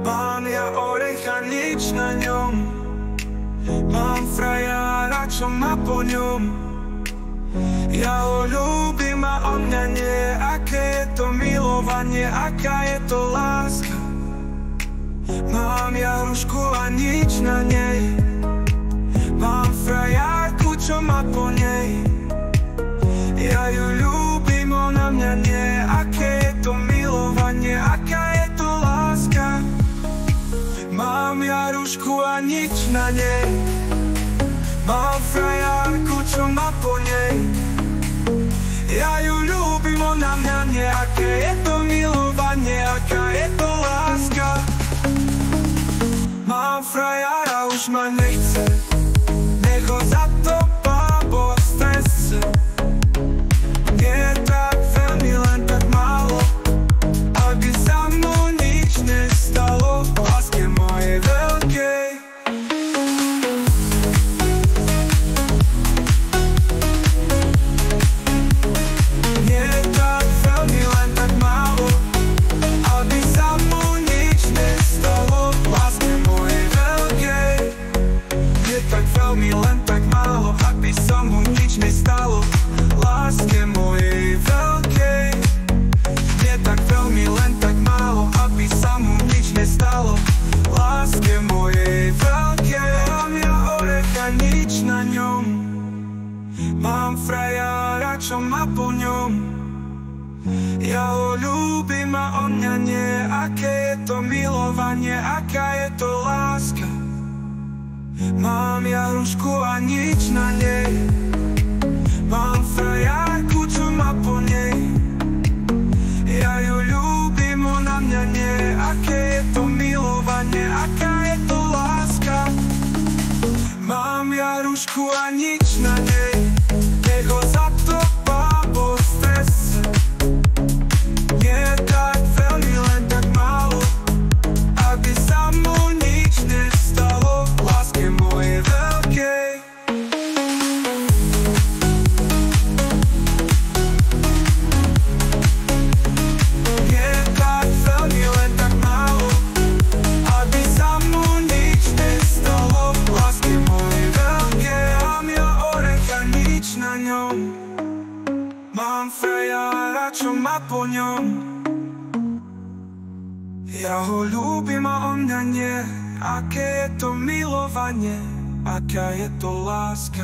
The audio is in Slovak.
Mám ja orech a nič na ňom. Mám frajára, čo má po ňom. Ja ho ľúbim a on mňa nie. Aké je to milovanie, aká je to láska. Mám ja hrušku a nič na nej. Mám frajárku, čo má po nej. Ja ju ľúbim, ona mňa nie. Aké je to milovanie, aká je to láska. Mám ja hrušku a nič na nej. Mám frajárku, čo má po nej. Ja ju ľúbim, ona mňa nie. Aké je to milovanie, aká je to láska. Mám frajára, už ma nechce. Nech ho zatopá po strese. Nie je tak veľmi, len tak málo, aby sa mnou nič nestalo. Láske mojej veľkej. Nie je tak veľmi, len tak málo, aby sa mnou nič nestalo. Láske mojej veľkej. Nie tak veľmi, len tak málo, aby sa mnou nič nestalo. Láske mojej veľkej. Nie tak veľmi, len tak málo, aby sa mu nič nestalo. Láske mojej veľkej. Mám ja orech a nič na ňom. Mám frajára, čo má po ňom. Ja ho ľúbim a on mňa nie. Aké je to milovanie, aká je to láska. Mám ja hrušku a nič na nej. Mám frajárku, čo má po nej. Ja ju ľúbim, ona mňa nie. Aké je to milovanie, aká je to láska. Mám ja hrušku a nič na nej. Nech ho zatopá po strese. Nie je tak veľmi, len tak málo, aby sa mu nič nestalo. Láske mojej veľkej. Mám frajára, čo má po ňom. Ja ho ľúbim a on mňa nie. Aké je to milovanie, aká je to láska.